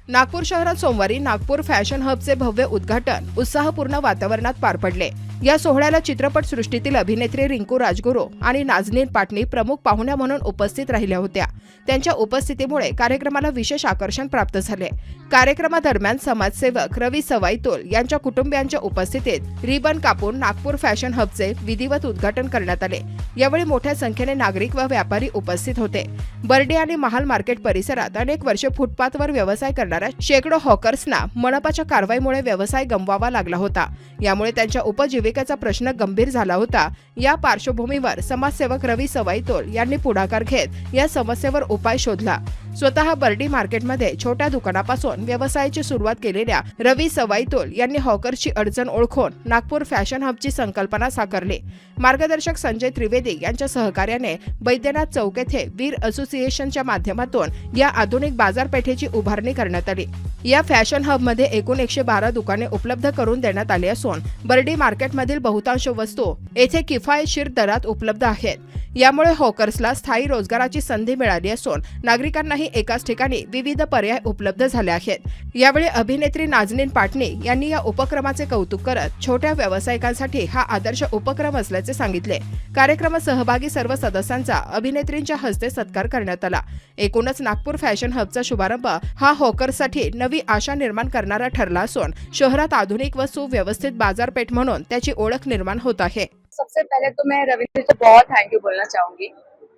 नागपूर शहरात सोमवारी नागपूर फॅशन हबचे भव्य उद्घाटन उत्साहपूर्ण वातावरणात पार पडले। या सोहळ्याला चित्रपट सृष्टीतील अभिनेत्री रिंकू राजगुरू आणि नाझनीन पाटणी प्रमुख पाहुण्या म्हणून उपस्थित राहिल्या होत्या। त्यांच्या उपस्थितीमुळे कार्यक्रमाला विशेष आकर्षण प्राप्त झाले। कार्यक्रमादरम्यान समाजसेवक रवी सवाईतोल यांच्या कुटुंबियांच्या उपस्थितीत रिबन कापून नागपूर फॅशन हबचे विधिवत उद्घाटन करण्यात आले। यावेळी मोठ्या संख्येने नागरिक व व्यापारी उपस्थित होते। बर्डी आणि महाल मार्केट परिसरात अनेक वर्षे फुटपाथवर व्यवसाय करणाऱ्या शेकडो हॉकर्सना मनपाच्या कारवाईमुळे व्यवसाय गमवावा लागला होता। यामुळे त्यांच्या उपजीविकेचा प्रश्न गंभीर झाला होता। या पार्श्वभूमीवर समाजसेवक रवी सवाईतोल यांनी पुढाकार घेत या समस्येवर उपाय शोधला। स्वतः बर्डी मार्केटमध्ये छोट्या दुकानापासून व्यवसायाची सुरुवात केलेल्या रवी सवाईतोल यांनी हॉकर्सची अडचण ओळखून नागपूर फॅशन हबची संकल्पना साकारली। मार्गदर्शक संजय त्रिवेदी यांच्या सहकार्याने बैद्यनाथ चौक येथे वीर असोसिएशनच्या माध्यमातून या आधुनिक बाजारपेठेची उभारणी करण्यात आली। या फॅशन हबमध्ये एकूण 112 दुकाने उपलब्ध करून देण्यात आली असून बर्डी मार्केटमधील बहुतांश वस्तू येथे किफायतशीर दरात उपलब्ध आहेत। यामुळे हॉकर्सला स्थायी रोजगाराची संधी मिळाली असून नागरिकांनाही एकाच ठिकाणी विविध पर्याय उपलब्ध झाले आहेत। यावेळी अभिनेत्री नाझनीन पाटणी यांनी या उपक्रमाचे कौतुक करत छोट्या व्यावसायिकांसाठी हा आदर्श उपक्रम असल्याचे सांगितले। कार्यक्रमात सहभागी सर्व सदस्यांचा अभिनेत्रींच्या हस्ते सत्कार करण्यात आला। एकूणच नागपूर फॅशन हबचा शुभारंभ हा हॉकर्ससाठी नवी आशा निर्माण करणारा ठरला असून शहरात आधुनिक व सुव्यवस्थित बाजारपेठ म्हणून त्याची ओळख निर्माण होत आहे। सबसे पहले तो मैं रविंद्र को बहुत थैंक यू बोलना चाहूंगी।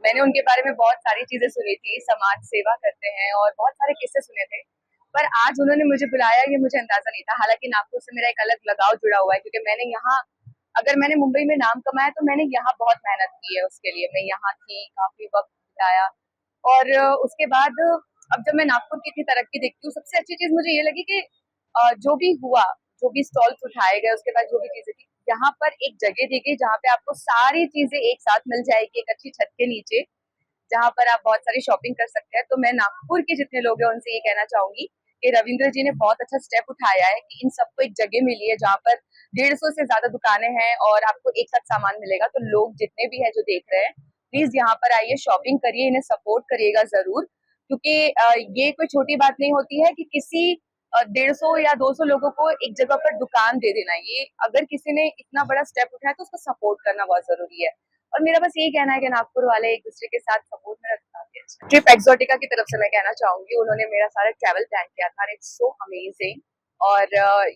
मैंने उनके बारे में बहुत सारी चीजें सुनी थी, समाज सेवा करते हैं और बहुत सारे किस्से सुने थे, पर आज उन्होंने मुझे बुलाया ये मुझे अंदाजा नहीं था। हालांकि नागपुर से मेरा एक अलग लगाव जुड़ा हुआ है क्योंकि मैंने यहाँ, अगर मैंने मुंबई में नाम कमाया तो मैंने यहाँ बहुत मेहनत की है उसके लिए। मैं यहाँ थी, काफी वक्त बिताया और उसके बाद अब जब मैं नागपुर की इतनी तरक्की देखती हूँ, सबसे अच्छी चीज मुझे ये लगी कि जो भी हुआ, जो भी स्टॉल्स उठाए गए, उसके बाद जो भी चीजें थी, यहाँ पर एक जगह दी गई जहाँ पे आपको सारी चीजें एक साथ मिल जाएगी एक अच्छी छत के नीचे, जहाँ पर आप बहुत सारी शॉपिंग कर सकते हैं। तो मैं नागपुर के जितने लोग हैं उनसे ये कहना चाहूंगी कि रविंद्र जी ने बहुत अच्छा स्टेप उठाया है कि इन सबको एक जगह मिली है जहाँ पर 150 से ज्यादा दुकानें हैं और आपको एक साथ सामान मिलेगा। तो लोग जितने भी है जो देख रहे हैं, प्लीज यहाँ पर आइए, शॉपिंग करिए, इन्हें सपोर्ट करिएगा जरूर, क्योंकि ये कोई छोटी बात नहीं होती है कि किसी 150 या 200 लोगों को एक जगह पर दुकान दे देना। ये अगर किसी ने इतना बड़ा स्टेप उठाया तो उसको सपोर्ट करना बहुत जरूरी है। और मेरा बस यही कहना है कि नागपुर वाले एक दूसरे के साथ सपोर्ट में रखना है। ट्रिप एक्सोटिका की तरफ से मैं कहना चाहूंगी, उन्होंने मेरा सारा ट्रैवल प्लान किया था, इट्स सो अमेजिंग। और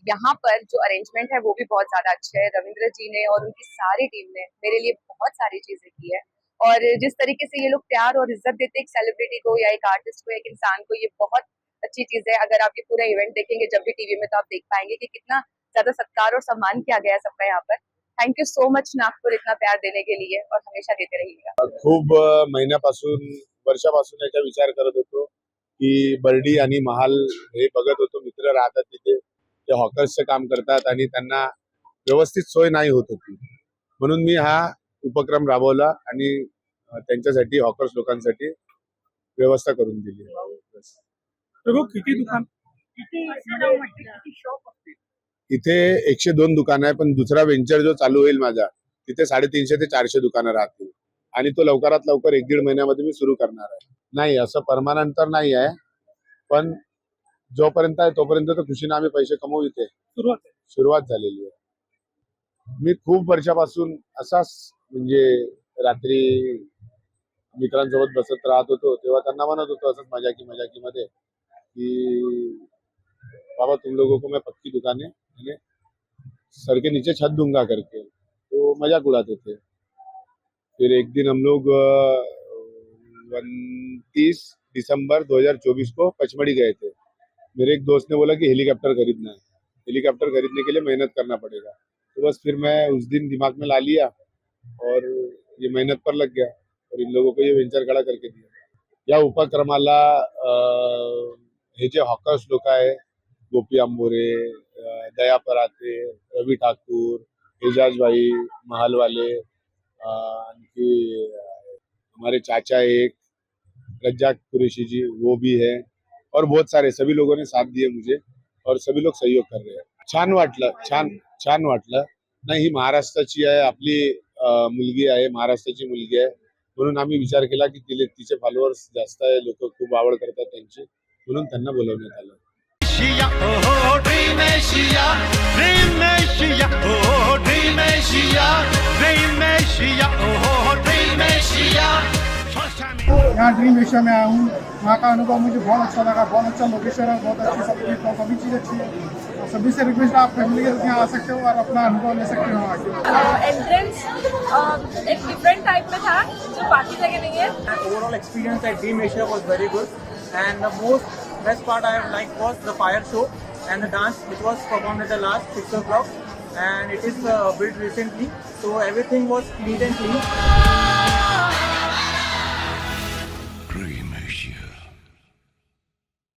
यहाँ पर जो अरेंजमेंट है वो भी बहुत ज्यादा अच्छा है। रविंद्र जी ने और उनकी सारी टीम ने मेरे लिए बहुत सारी चीजें की है और जिस तरीके से ये लोग प्यार और इज्जत देते हैं एक सेलिब्रिटी को या एक आर्टिस्ट को, एक इंसान को, ये बहुत अच्छी चीज है। अगर आप ये पूरा इवेंट देखेंगे जब भी टीवी में तो आप देख पाएंगे कि कितना ज्यादा सत्कार और सम्मान किया गया है सबका यहाँ पर। Thank you so much Nagpur इतना प्यार देने के लिए और हमेशा देते रहिएगा। खूप महिन्यापासून वर्षापासून याचा विचार करत होतो की बर्डी आणि महाल हे बघत होतो, मित्र राहतात तिथे, ते हॉकर्सचं काम करतात आणि त्यांना व्यवस्थित सोय नाही होत होती, म्हणून मी हा उपक्रम राबवला आणि त्यांच्यासाठी हॉकर्स लोकांसाठी व्यवस्था करून दिली। किती दुकान, किती शॉप असतील? इथे 102 दुकान आहे, पण दुसरा वेंचर जो चालू होईल माझा तिथे 350 ते 400 दुकानं राहतील आणि तो लवकरात लवकर 1-1.5 महिन्यामध्ये मी सुरू करणार आहे। नाही, असं परमनंट तर नाही आहे, पण जोपर्यंत आहे तोपर्यंत तर खुशीने आम्ही पैसे कमवू। इथे सुरुवात झालेली आहे। मी खूप वर्षापासून असाच म्हणजे रात्री मित्रांसोबत बसत राहत होतो, तेव्हा त्यांना म्हणत होतो असंच मजाकीमध्ये कि बाबा तुम लोगों को मैं पक्की दुकानें सर के नीचे छत दूंगा करके, तो मजाक उड़ाते थे। फिर एक दिन हम लोग 29 दिसंबर 2024 को पचमढ़ी गए थे। मेरे एक दोस्त ने बोला कि हेलीकॉप्टर खरीदना है, हेलीकॉप्टर खरीदने के लिए मेहनत करना पड़ेगा। तो बस फिर मैं उस दिन दिमाग में ला लिया और ये मेहनत पर लग गया और इन लोगों को ये वेंचर खड़ा करके दिया। या उपक्रमाला हे जे हॉकर्स लोक आहे, गोपी आंबोरे, दया पराते, रवि ठाकुर, एजाज भाई महल वाले, आणखी हमारे चाचा एक रज्जाक कुरैशी जी वो भी है और बहुत सारे सभी लोगों ने साथ दिए मुझे और सभी लोग सहयोग कर रहे हैं। छान वाटलं। नाही, ही महाराष्ट्राची आहे, आपली मुलगी आहे, महाराष्ट्राची मुलगी आहे, म्हणून आम्ही विचार केला की तिचे फॉलोअर्स जास्त आहे, लोक खूप आवड करतात त्यांची, म्हणून त्यांना बोलवण्यात आलं। Asia, oh Dream Asia, Dream Asia, oh Dream Asia, Dream Asia, oh Dream Asia. First time in यहाँ ड्रीम एशिया में आया हूँ। वहाँ का अनुभव मुझे बहुत अच्छा लगा, बहुत अच्छा लोकेशन है, बहुत अच्छी सब कुछ, सभी चीज़ अच्छी है। और सभी से रिक्वेस्ट है, आप फैमिली के साथ यहाँ आ सकते हो और अपना अनुभव ले सकते हो आके। एंट्रेंस एक डिफरेंट टाइप में था जो बाकी जगह नहीं है। Overall experience at Dream Asia was very good, and the most best part I have liked was the fire show and the dance which was performed at the last 6 o'clock, and it is built recently, so everything was neat and clean. Dream